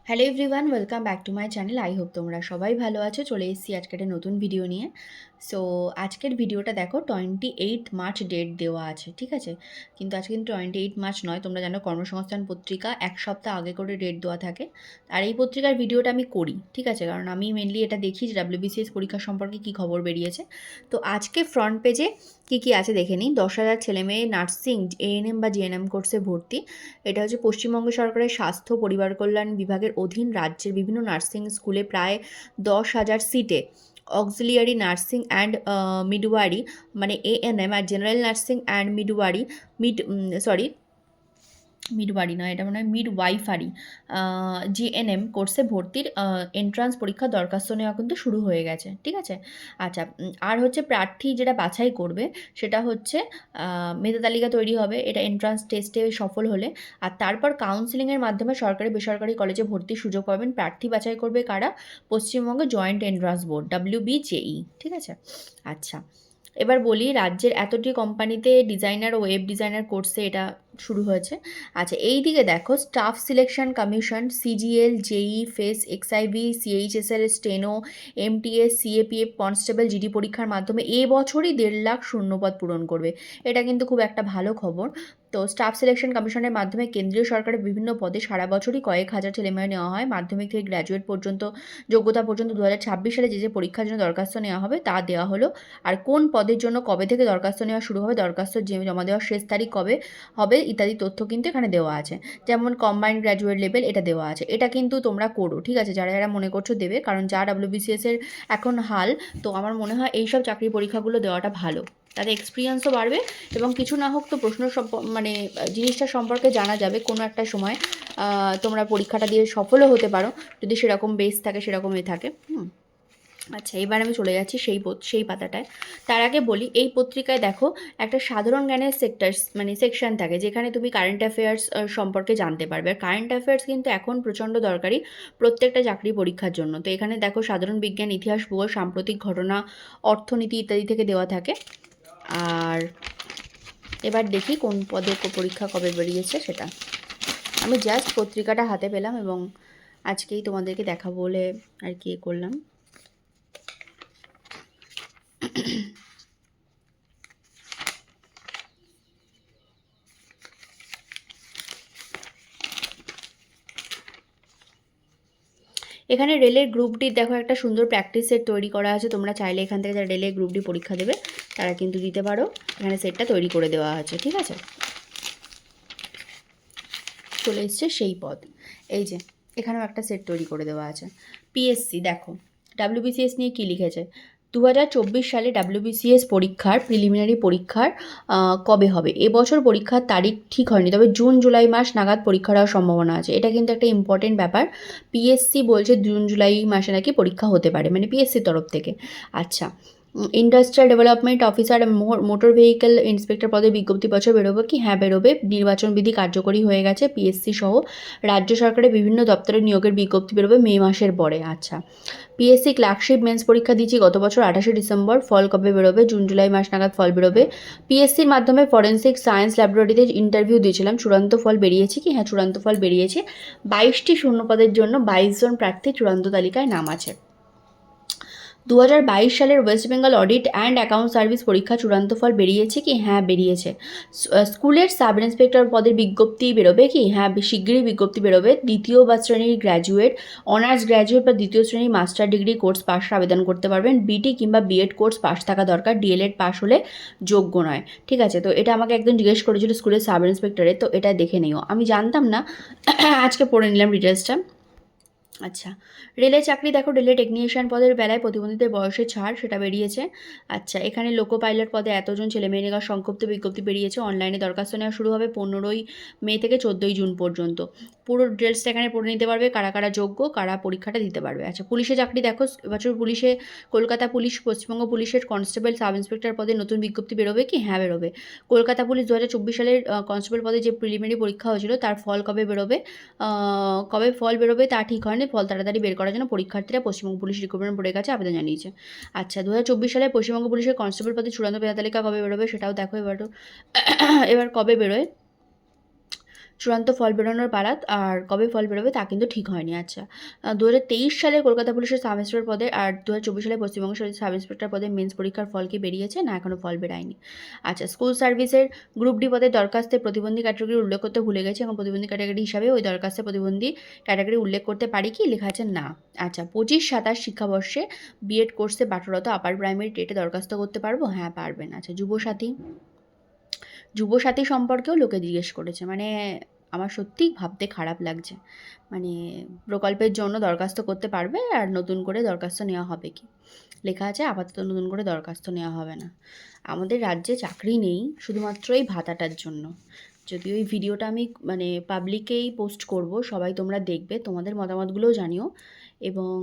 Hello everyone, welcome back to my channel. I hope তোমরা সবাই ভালো আছো। চলে এসেছি আজকে একটা নতুন ভিডিও নিয়ে। সো আজকের ভিডিওটা দেখো 28 মার্চ ডেট দেওয়া আছে, ঠিক আছে? কিন্তু আজকে কিন্তু 28 মার্চ নয়। তোমরা জানো কর্মসংস্থান পত্রিকা এক সপ্তাহ আগে করে ডেট দেওয়া থাকে। আর এই পত্রিকার ভিডিওটা আমি করি, ঠিক আছে? কারণ আমি মেনলি এটা দেখি যে WBCS পরীক্ষা সম্পর্কে কী খবর বেরিয়েছে। তো আজকে ফ্রন্ট পেজে কী আছে দেখে নিই। 10,000 ছেলেমেয়ে নার্সিং ANM বা জিএনএম কোর্সে ভর্তি। এটা হচ্ছে পশ্চিমবঙ্গ সরকারের স্বাস্থ্য পরিবার কল্যাণ বিভাগের অধীন রাজ্যের বিভিন্ন নার্সিং স্কুলে প্রায় 10,000 সিটে অক্সিলিয়ারি নার্সিং অ্যান্ড মিডওয়ারি মানে ANM আর জেনারেল নার্সিং অ্যান্ড মিডওয়ারি নয়, এটা মনে হয় মিডওয়াইফারি জিএনএম কোর্সে ভর্তির এন্ট্রান্স পরীক্ষা দরখাস্ত নেওয়া কিন্তু শুরু হয়ে গেছে, ঠিক আছে? আচ্ছা, আর হচ্ছে প্রার্থী যেটা বাছাই করবে সেটা হচ্ছে মেধা তালিকা তৈরি হবে, এটা এন্ট্রান্স টেস্টে সফল হলে। আর তারপর কাউন্সিলিংয়ের মাধ্যমে সরকারি বেসরকারি কলেজে ভর্তির সুযোগ পাবেন। প্রার্থী বাছাই করবে কারা? Paschimbanga joint entrance board WBJE, ঠিক আছে? আচ্ছা, এবার বলি রাজ্যের এতটি কোম্পানিতে ডিজাইনার ও ওয়েব ডিজাইনার কোর্সে এটা শুরু হয়েছে। আচ্ছা, এই দিকে দেখো staff selection commission CGL JE face XIB CHSL steno MTS CAPF constable GD পরীক্ষার মাধ্যমে এবছরই 1.5 লাখ শূন্যপদ পূরণ করবে। এটা কিন্তু খুব একটা ভালো খবর। তো স্টাফ সিলেকশন কমিশনের মাধ্যমে কেন্দ্রীয় সরকারের বিভিন্ন পদে সারা বছরই কয়েক হাজার ছেলেমেয়ে নেওয়া হয়। মাধ্যমিক থেকে গ্র্যাজুয়েট পর্যন্ত যোগ্যতা পর্যন্ত 2026 সালে যে পরীক্ষার জন্য দরখাস্ত নেওয়া হবে তা দেওয়া হলো। আর কোন পদের জন্য কবে থেকে দরখাস্ত নেওয়া শুরু হবে, দরখাস্ত জমা দেওয়ার শেষ তারিখ কবে হবে ইত্যাদি তথ্য কিন্তু এখানে দেওয়া আছে। যেমন কম্বাইন্ড গ্র্যাজুয়েট লেভেল এটা দেওয়া আছে। এটা কিন্তু তোমরা করো, ঠিক আছে? যারা যারা মনে করছো দেবে, কারণ যা WBCS এর এখন হাল, তো আমার মনে হয় এইসব চাকরি পরীক্ষাগুলো দেওয়াটা ভালো। তাতে এক্সপিরিয়েন্সও বাড়বে এবং কিছু না হোক তো প্রশ্ন মানে জিনিসটা সম্পর্কে জানা যাবে কোনো একটা সময়। তোমরা পরীক্ষাটা দিয়ে সফলও হতে পারো যদি সেরকম বেস থাকে, সেরকম থাকে। আচ্ছা, এবার আমি চলে যাচ্ছি সেই পাতাটায়। তার আগে বলি, এই পত্রিকায় দেখো একটা সাধারণ জ্ঞানের সেকশন থাকে যেখানে তুমি কারেন্ট অ্যাফেয়ার্স সম্পর্কে জানতে পারবে। আর কারেন্ট অ্যাফেয়ার্স কিন্তু এখন প্রচণ্ড দরকারি প্রত্যেকটা চাকরি পরীক্ষার জন্য। তো এখানে দেখো সাধারণ বিজ্ঞান, ইতিহাস, ভূগোল, সাম্প্রতিক ঘটনা, অর্থনীতি ইত্যাদি থেকে দেওয়া থাকে। আর এবার দেখি কোন পদে পরীক্ষা কবে বেরিয়েছে সেটা। আমি জাস্ট পত্রিকাটা হাতে পেলাম এবং আজকেই তোমাদেরকে দেখাবো বলে আর কি করলাম। এখানে রেলের গ্রুপ ডি দেখো একটা সুন্দর প্র্যাকটিস সেট তৈরি করা আছে। তোমরা চাইলে এখান থেকে যারা রেলের গ্রুপ ডি পরীক্ষা দেবে তারা কিন্তু দিতে পারো। এখানে সেটটা তৈরি করে দেওয়া আছে, ঠিক আছে? চলে এসছে সেই পদ, এই যে এখানেও একটা সেট তৈরি করে দেওয়া আছে। পিএসসি দেখো WBCS নিয়ে কী লিখেছে। 2024 সালে WBCS পরীক্ষার প্রিলিমিনারি পরীক্ষার কবে হবে? এবছর পরীক্ষার তারিখ ঠিক হয়নি, তবে জুন জুলাই মাস নাগাদ পরীক্ষা হওয়ার সম্ভাবনা আছে। এটা কিন্তু একটা ইম্পর্টেন্ট ব্যাপার। পিএসসি বলছে জুন জুলাই মাসে নাকি পরীক্ষা হতে পারে, মানে পিএসসির তরফ থেকে। আচ্ছা, industrial development officer motor vehicle inspector পদে বিজ্ঞপ্তি বছর বেরোবে কি? হ্যাঁ বেরোবে। নির্বাচন বিধি কার্যকরী হয়ে গেছে। পিএসসি সহ রাজ্য সরকারের বিভিন্ন দপ্তরে নিয়োগের বিজ্ঞপ্তি বেরোবে মে মাসের পরে। আচ্ছা, পিএসসি ক্লার্কশিপ মেন্স পরীক্ষা দিয়েছি গত বছর 28শে ডিসেম্বর। ফল কবে বেরোবে? জুন জুলাই মাস নাগাদ ফল বেরোবে। পিএসসির মাধ্যমে ফরেন্সিক সায়েন্স ল্যাবরেটরিতে ইন্টারভিউ দিয়েছিলাম, চূড়ান্ত ফল বেরিয়েছে কি? হ্যাঁ, চূড়ান্ত ফল বেরিয়েছে। 22টি শূন্যপদের জন্য 22 জন প্রার্থী চূড়ান্ত তালিকায় নাম আছে। 2022 সালের West Bengal audit and account service পরীক্ষা চূড়ান্ত ফল বেরিয়েছে কি? হ্যাঁ বেরিয়েছে। স্কুলের সাব ইন্সপেক্টর পদের বিজ্ঞপ্তি বেরোবে কি? হ্যাঁ শিগগিরই বিজ্ঞপ্তি বেরোবে। দ্বিতীয় বা শ্রেণীর গ্র্যাজুয়েট, অনার্স গ্র্যাজুয়েট বা দ্বিতীয় শ্রেণীর মাস্টার ডিগ্রি কোর্স পাশে আবেদন করতে পারবেন। বিটি কিংবা বিএড কোর্স পাশ থাকা দরকার, ডিএলএড পাস হলে যোগ্য নয়, ঠিক আছে? তো এটা আমাকে একজন জিজ্ঞেস করেছিল স্কুলের সাব ইন্সপেক্টরে, তো এটা দেখে নিও। আমি জানতাম না, আজকে পড়ে নিলাম ডিটেলসটা। আচ্ছা, রেলের চাকরি দেখো, রেলের টেকনিশিয়ান পদের বেলায় প্রতিবন্ধীদের বয়সে ছাড় সেটা বেরিয়েছে। আচ্ছা, এখানে লোকো পাইলট পদে এতজন ছেলেমেয়ে নেওয়ার সংক্ষিপ্ত বিজ্ঞপ্তি বেরিয়েছে। অনলাইনে দরখাস্ত নেওয়া শুরু হবে 15ই মে থেকে 14ই জুন পর্যন্ত। পুরো ডিটেলসটা এখানে পড়ে নিতে পারবে, কারা কারা যোগ্য, কারা পরীক্ষাটা দিতে পারবে। আচ্ছা, পুলিশে চাকরি দেখো, এবছর পুলিশে কলকাতা পুলিশ, পশ্চিমবঙ্গ পুলিশের কনস্টেবল সাব ইন্সপেক্টর পদে নতুন বিজ্ঞপ্তি বেরোবে কি? হ্যাঁ বেরোবে। কলকাতা পুলিশ 2024 সালের কনস্টেবল পদে যে প্রিলিমিনারি পরীক্ষা হয়েছিল তার ফল কবে বেরোবে? কবে ফল বেরোবে তা ঠিক হয়নি। ফল তাড়াতাড়ি বের করার জন্য পরীক্ষার্থীরা পশ্চিমবঙ্গ পুলিশ রিক্রুটমেন্ট বোর্ডের কাছে আবেদন জানিয়েছে। আচ্ছা, 2024 সালে পশ্চিমবঙ্গ পুলিশের কনস্টেবল পদে চূড়ান্ত মেধা তালিকা কবে বেরোবে সেটাও দেখো। এবার কবে বেরোয়? চূড়ান্ত ফল বেরোনোর পালা, আর কবে ফল বেরোবে তা কিন্তু ঠিক হয়নি। আচ্ছা, 2023 সালে কলকাতা পুলিশের সাব ইন্সপেক্টর পদে আর 2024 সালে পশ্চিমবঙ্গ সাব ইন্সপেক্টর পদে মেন্স পরীক্ষার ফল কি বেরিয়েছে? না, এখনও ফল বেরায়নি। আচ্ছা, স্কুল সার্ভিসের গ্রুপ ডি পদে দরখাস্তে প্রতিবন্ধী ক্যাটাগরি উল্লেখ করতে ভুলে গেছি, এখন প্রতিবন্ধী ক্যাটাগরি হিসাবে ওই দরখাস্তে প্রতিবন্ধী ক্যাটাগরি উল্লেখ করতে পারি কি? লেখা আছে না। আচ্ছা, 25-27 শিক্ষাবর্ষে বিএড কোর্সে পাঠরত আপার প্রাইমারি টেটে দরখাস্ত করতে পারবো? হ্যাঁ, পারবেন। আচ্ছা, যুবসাথী সম্পর্কেও লোকে জিজ্ঞেস করেছে, মানে আমার সত্যিই ভাবতে খারাপ লাগছে। মানে প্রকল্পের জন্য দরখাস্ত করতে পারবে, আর নতুন করে দরখাস্ত নেওয়া হবে কি? লেখা আছে আপাতত নতুন করে দরখাস্ত নেওয়া হবে না। আমাদের রাজ্যে চাকরি নেই শুধুমাত্র এই ভাতাটার জন্য। যদিও এই ভিডিওটা আমি মানে পাবলিকেই পোস্ট করব, সবাই তোমরা দেখবে, তোমাদের মতামতগুলোও জানিও। এবং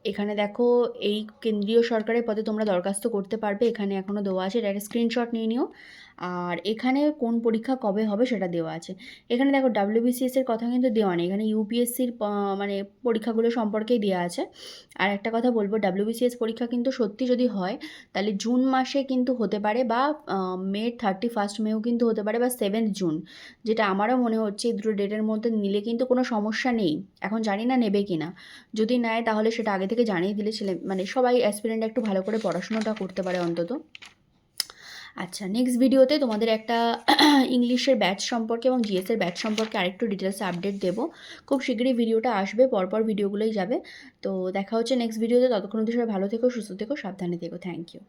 এখানে দেখো, এই কেন্দ্রীয় সরকারের পদে তোমরা দরখাস্ত করতে পারবে, এখানে এখনও দেওয়া আছে, এটা একটা স্ক্রিনশট নিয়ে নিও। আর এখানে কোন পরীক্ষা কবে হবে সেটা দেওয়া আছে। এখানে দেখো WBCS এর কথা কিন্তু দেওয়া নেই, এখানে UPSCর মানে পরীক্ষাগুলো সম্পর্কেই দেওয়া আছে। আর একটা কথা বলবো, WBCS পরীক্ষা কিন্তু সত্যি যদি হয় তাহলে জুন মাসে কিন্তু হতে পারে, বা মে 31 মেও কিন্তু হতে পারে, বা 7 জুন, যেটা আমারও মনে হচ্ছে এই দুটো ডেটের মধ্যে নিলে কিন্তু কোনো সমস্যা নেই। এখন জানি না নেবে কি না, যদি নেয় তাহলে সেটা আগে থেকে জানিয়ে দিলে ছেলে মানে সবাই অ্যাসপিরেন্ট একটু ভালো করে পড়াশোনাটা করতে পারে অন্তত। আচ্ছা, নেক্সট ভিডিওতে তোমাদের একটা ইংলিশের ব্যাচ সম্পর্কে এবং জিএসের ব্যাচ সম্পর্কে আরেকটু ডিটেলসে আপডেট দেবো। খুব শীঘ্রই ভিডিওটা আসবে, পরপর ভিডিওগুলোই যাবে। তো দেখা হচ্ছে নেক্সট ভিডিওতে, ততক্ষণ অবধি সবাই ভালো থেকো, সুস্থ থেকো, সাবধানে থেকো। Thank you.